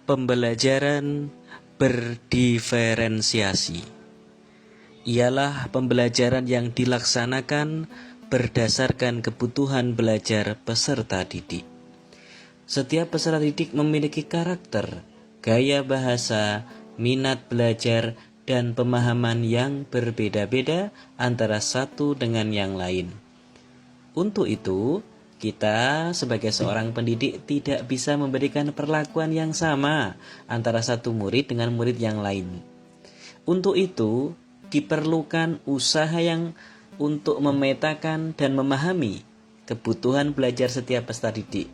Pembelajaran berdiferensiasi ialah pembelajaran yang dilaksanakan berdasarkan kebutuhan belajar peserta didik. Setiap peserta didik memiliki karakter, gaya bahasa, minat belajar, dan pemahaman yang berbeda-beda antara satu dengan yang lain. Untuk itu, kita sebagai seorang pendidik tidak bisa memberikan perlakuan yang sama antara satu murid dengan murid yang lain. Untuk itu, diperlukan usaha yang untuk memetakan dan memahami kebutuhan belajar setiap peserta didik.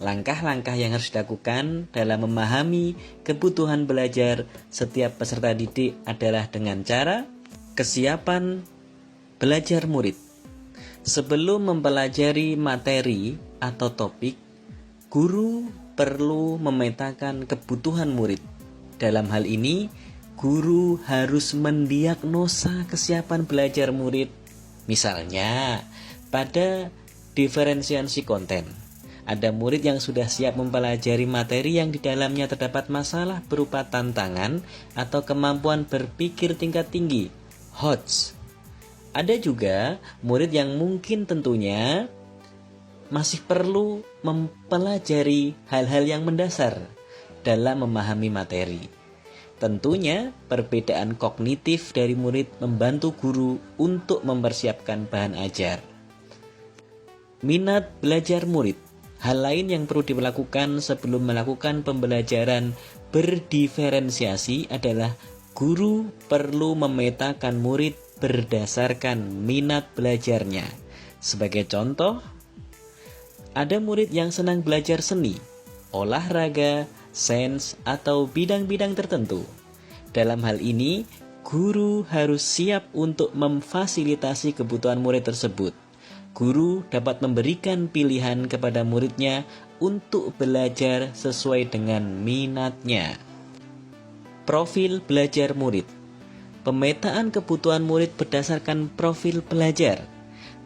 Langkah-langkah yang harus dilakukan dalam memahami kebutuhan belajar setiap peserta didik adalah dengan cara kesiapan belajar murid. Sebelum mempelajari materi atau topik, guru perlu memetakan kebutuhan murid. Dalam hal ini, guru harus mendiagnosa kesiapan belajar murid. Misalnya, pada diferensiasi konten, ada murid yang sudah siap mempelajari materi yang di dalamnya terdapat masalah berupa tantangan atau kemampuan berpikir tingkat tinggi, HOTS. Ada juga murid yang mungkin tentunya masih perlu mempelajari hal-hal yang mendasar dalam memahami materi. Tentunya perbedaan kognitif dari murid membantu guru untuk mempersiapkan bahan ajar. Minat belajar murid. Hal lain yang perlu dilakukan sebelum melakukan pembelajaran berdiferensiasi adalah guru perlu memetakan murid berdasarkan minat belajarnya. Sebagai contoh, ada murid yang senang belajar seni, olahraga, sains, atau bidang-bidang tertentu. Dalam hal ini, guru harus siap untuk memfasilitasi kebutuhan murid tersebut. Guru dapat memberikan pilihan kepada muridnya untuk belajar sesuai dengan minatnya. Profil belajar murid. Pemetaan kebutuhan murid berdasarkan profil belajar.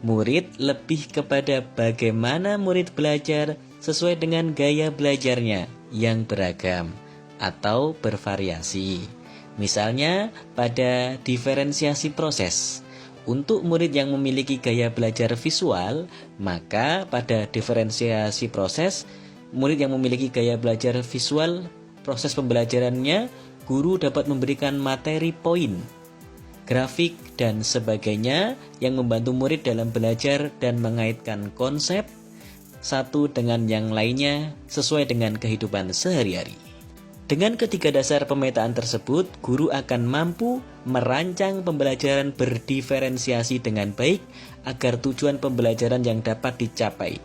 Murid lebih kepada bagaimana murid belajar sesuai dengan gaya belajarnya yang beragam atau bervariasi. Misalnya pada diferensiasi proses. Untuk murid yang memiliki gaya belajar visual, maka pada diferensiasi proses, murid yang memiliki gaya belajar visual, proses pembelajarannya, guru dapat memberikan materi poin, grafik, dan sebagainya yang membantu murid dalam belajar dan mengaitkan konsep satu dengan yang lainnya sesuai dengan kehidupan sehari-hari. Dengan ketiga dasar pemetaan tersebut, guru akan mampu merancang pembelajaran berdiferensiasi dengan baik agar tujuan pembelajaran yang dapat dicapai,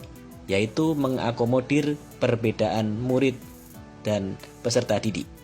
yaitu mengakomodir perbedaan murid dan peserta didik.